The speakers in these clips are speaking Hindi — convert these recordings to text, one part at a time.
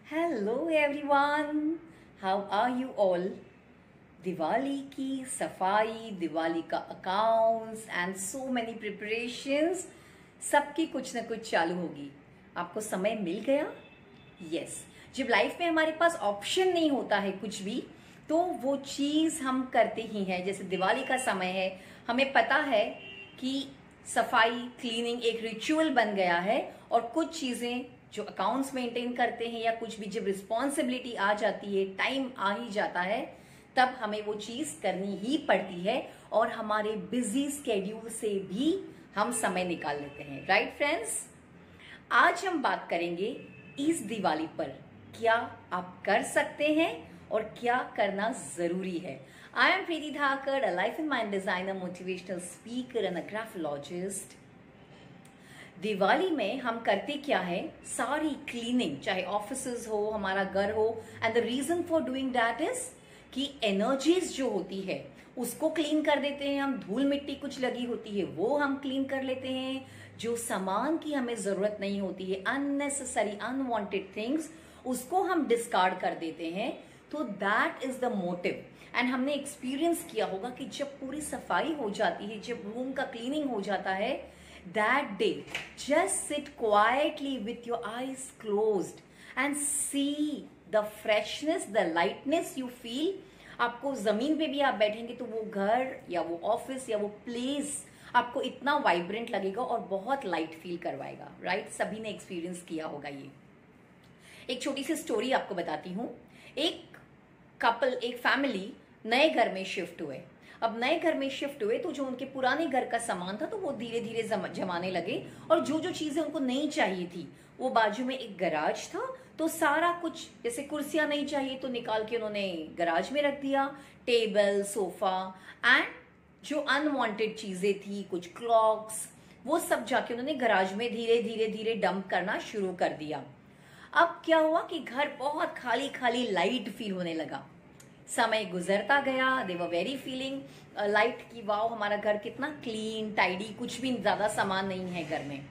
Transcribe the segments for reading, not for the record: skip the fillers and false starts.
Hello everyone, how are you all. Diwali की सफाई, दिवाली का accounts and so many preparations, सबकी कुछ ना कुछ चालू होगी। आपको समय मिल गया? यस। जब लाइफ में हमारे पास ऑप्शन नहीं होता है कुछ भी, तो वो चीज हम करते ही हैं। जैसे दिवाली का समय है, हमें पता है कि सफाई क्लीनिंग एक रिचुअल बन गया है, और कुछ चीजें जो अकाउंट्स मेंटेन करते हैं या कुछ भी जब रिस्पॉन्सिबिलिटी आ जाती है, टाइम आ ही जाता है, तब हमें वो चीज करनी ही पड़ती है। और हमारे बिजी स्केड्यूल से भी हम समय निकाल लेते हैं। राइट फ्रेंड्स, आज हम बात करेंगे इस दिवाली पर क्या आप कर सकते हैं और क्या करना जरूरी है। I am Preeti Dhakar, a life and mind designer, motivational speaker and a graphologist. Diwali में हम करते क्या है, सारी क्लीनिंग, चाहे ऑफिसेज हो, हमारा घर हो, and the reason for doing that is कि एनर्जीज जो होती है उसको क्लीन कर देते हैं हम। धूल मिट्टी कुछ लगी होती है वो हम क्लीन कर लेते हैं। जो सामान की हमें जरूरत नहीं होती है, अननेसेसरी अनवांटेड थिंग्स, उसको हम डिस्कार्ड कर देते हैं। तो that is the motive. And हमने एक्सपीरियंस किया होगा कि जब पूरी सफाई हो जाती है, जब रूम का क्लीनिंग हो जाता है, that day just sit quietly with your eyes closed and see the freshness, the lightness you feel। आपको जमीन पे भी आप बैठेंगे तो वो घर या वो ऑफिस या वो प्लेस आपको इतना वाइब्रेंट लगेगा और बहुत लाइट फील करवाएगा। राइट, सभी ने एक्सपीरियंस किया होगा ये। एक छोटी सी स्टोरी आपको बताती हूँ। एक कपल, एक फैमिली नए घर में शिफ्ट हुए। अब नए घर में शिफ्ट हुए तो जो उनके पुराने घर का सामान था तो वो धीरे धीरे जमाने लगे, और जो जो चीजें उनको नहीं चाहिए थी, वो बाजू में एक गराज था तो सारा कुछ, जैसे कुर्सियां नहीं चाहिए तो निकाल के उन्होंने गराज में रख दिया, टेबल, सोफा, एंड जो अनवांटेड चीजें थी, कुछ क्लॉक्स, वो सब जाके उन्होंने गराज में धीरे धीरे धीरे डंप करना शुरू कर दिया। अब क्या हुआ कि घर बहुत खाली खाली लाइट फील होने लगा। समय गुजरता गया, दे वर वेरी फीलिंग लाइट की, वाओ हमारा घर कितना क्लीन टाइडी, कुछ भी ज्यादा सामान नहीं है घर में।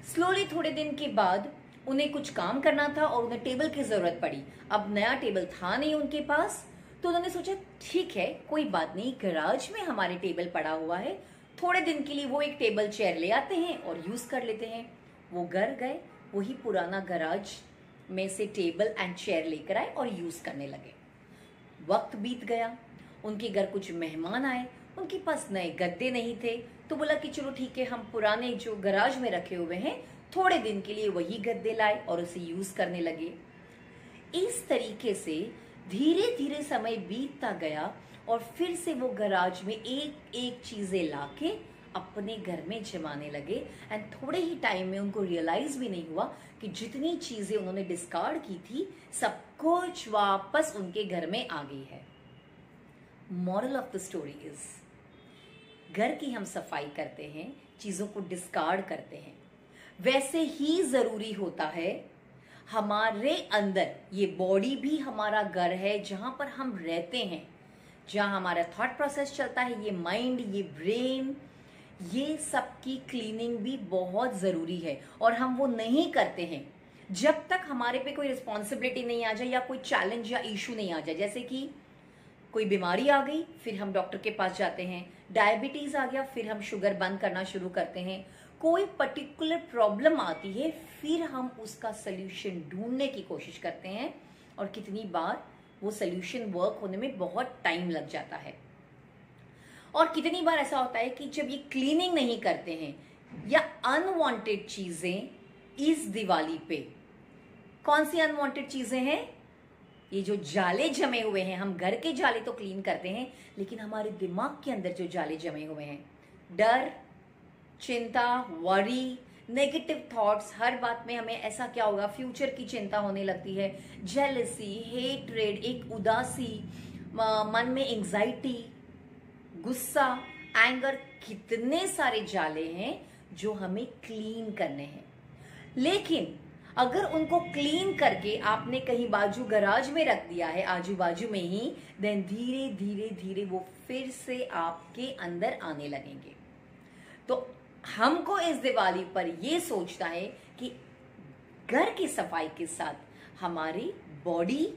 स्लोली थोड़े दिन के बाद उन्हें कुछ काम करना था और उन्हें टेबल की जरूरत पड़ी। अब नया टेबल था नहीं उनके पास, तो उन्होंने सोचा ठीक है कोई बात नहीं, गराज में हमारे टेबल पड़ा हुआ है, थोड़े दिन के लिए वो एक टेबल चेयर ले आते हैं और यूज कर लेते हैं। वो घर गए, वही पुराना गराज में से टेबल एंड चेयर लेकर आए और यूज करने लगे। वक्त बीत गया, उनके घर कुछ मेहमान आए, उनके पास नए गद्दे नहीं थे, तो बोला कि चलो ठीक है, हम पुराने जो गराज में रखे हुए हैं थोड़े दिन के लिए वही गद्दे लाए और उसे यूज करने लगे। इस तरीके से धीरे धीरे समय बीतता गया और फिर से वो गराज में एक एक चीजें लाके अपने घर में जमाने लगे। एंड थोड़े ही टाइम में उनको रियलाइज भी नहीं हुआ कि जितनी चीजें उन्होंने डिस्कार्ड की थी सब कुछ वापस उनके घर में आ गई है। Moral of the story is, घर की हम सफाई करते हैं, चीजों को डिस्कार्ड करते हैं, वैसे ही जरूरी होता है हमारे अंदर, ये बॉडी भी हमारा घर है जहां पर हम रहते हैं, जहां हमारा थॉट प्रोसेस चलता है, ये माइंड, ये ब्रेन, ये सब की क्लीनिंग भी बहुत जरूरी है। और हम वो नहीं करते हैं जब तक हमारे पे कोई रिस्पॉन्सिबिलिटी नहीं आ जाए या कोई चैलेंज या इशू नहीं आ जाए। जैसे कि कोई बीमारी आ गई, फिर हम डॉक्टर के पास जाते हैं, डायबिटीज आ गया, फिर हम शुगर बंद करना शुरू करते हैं, कोई पर्टिकुलर प्रॉब्लम आती है, फिर हम उसका सोल्यूशन ढूंढने की कोशिश करते हैं, और कितनी बार वो सोल्यूशन वर्क होने में बहुत टाइम लग जाता है। और कितनी बार ऐसा होता है कि जब ये क्लीनिंग नहीं करते हैं या अनवांटेड चीजें, इस दिवाली पे कौन सी अनवांटेड चीजें हैं, ये जो जाले जमे हुए हैं, हम घर के जाले तो क्लीन करते हैं, लेकिन हमारे दिमाग के अंदर जो जाले जमे हुए हैं, डर, चिंता, वरी, नेगेटिव थॉट्स, हर बात में हमें ऐसा क्या होगा, फ्यूचर की चिंता होने लगती है, जेलसी, हेट्रेड, एक उदासी, मन में एंजाइटी, गुस्सा, एंगर, कितने सारे जाले हैं जो हमें क्लीन करने हैं। लेकिन अगर उनको क्लीन करके आपने कहीं बाजू गराज में रख दिया है, आजू बाजू में ही, देन धीरे धीरे धीरे वो फिर से आपके अंदर आने लगेंगे। तो हमको इस दिवाली पर ये सोचना है कि घर की सफाई के साथ हमारी बॉडी,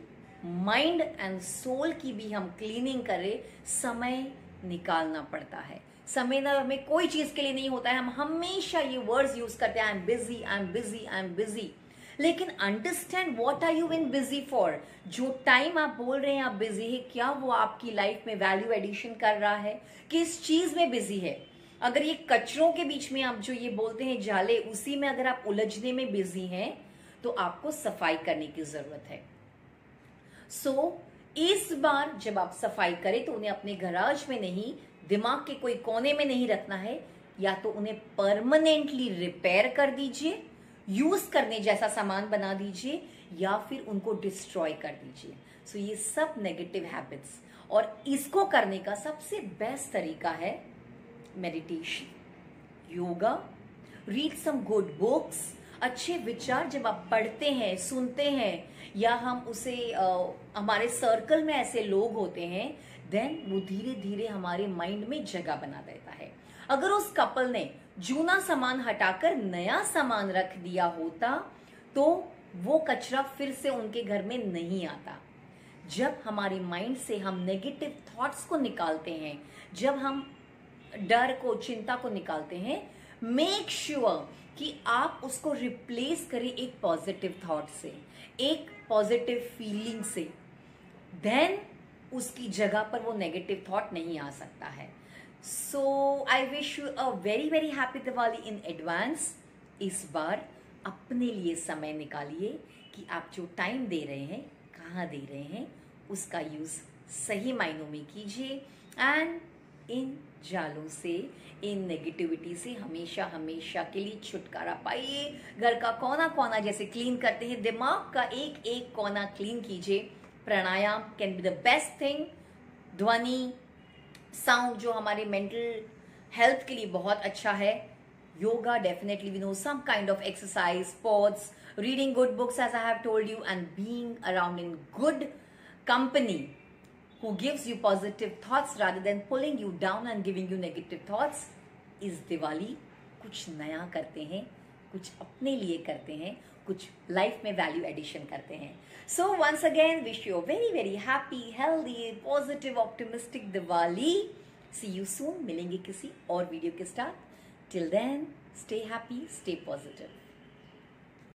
माइंड एंड सोल की भी हम क्लीनिंग करें, समय निकालना पड़ता है। समय ना हमें कोई चीज के लिए नहीं होता है। हम हमेशा ये वर्ड्स यूज करते हैं, I am busy, I am busy, I am busy. लेकिन understand what are you in busy for. जो टाइम आप बोल रहे हैं आप बिजी है, क्या वो आपकी लाइफ में वैल्यू एडिशन कर रहा है, किस चीज में बिजी है। अगर ये कचरों के बीच में आप जो ये बोलते हैं जाले, उसी में अगर आप उलझने में बिजी हैं तो आपको सफाई करने की जरूरत है। सो इस बार जब आप सफाई करें तो उन्हें अपने गराज में नहीं, दिमाग के कोई कोने में नहीं रखना है, या तो उन्हें परमानेंटली रिपेयर कर दीजिए, यूज करने जैसा सामान बना दीजिए, या फिर उनको डिस्ट्रॉय कर दीजिए। सो ये सब नेगेटिव हैबिट्स, और इसको करने का सबसे बेस्ट तरीका है meditation, yoga, read some good books. अच्छे विचार जब आप पढ़ते हैं, सुनते हैं, या हम उसे हमारे सर्कल में ऐसे लोग होते हैं, देन वो धीरे धीरे हमारे माइंड में जगह बना देता है। अगर उस कपल ने जूना सामान हटाकर नया सामान रख दिया होता तो वो कचरा फिर से उनके घर में नहीं आता। जब हमारी माइंड से हम नेगेटिव थॉट्स को निकालते हैं, जब हम डर को, चिंता को निकालते हैं, मेक श्योर कि आप उसको रिप्लेस करें एक पॉजिटिव थॉट से, एक पॉजिटिव फीलिंग से। देन उसकी जगह पर वो नेगेटिव थॉट नहीं आ सकता है। So I wish you a very very happy Diwali in advance. इस बार अपने लिए समय निकालिए कि आप जो टाइम दे रहे हैं, कहाँ दे रहे हैं, उसका यूज सही मायनों में कीजिए। एंड इन जालों से, इन नेगेटिविटी से हमेशा हमेशा के लिए छुटकारा पाइए। घर का कोना कोना जैसे क्लीन करते हैं, दिमाग का एक एक कोना क्लीन कीजिए। Pranayama can be the best thing. ध्वनि, साउंड जो हमारे मेंटल हेल्थ के लिए बहुत अच्छा है। Yoga, definitely we know some kind of exercise, sports, reading good books as I have told you, and being around in good company who gives you positive thoughts rather than pulling you down and giving you negative thoughts. इस दिवाली कुछ नया करते हैं, कुछ अपने लिए करते हैं, कुछ लाइफ में वैल्यू एडिशन करते हैं। So once again wish you very very happy, healthy, positive, optimistic Diwali. See you soon. मिलेंगे किसी और वीडियो के साथ। Till then stay happy, stay positive.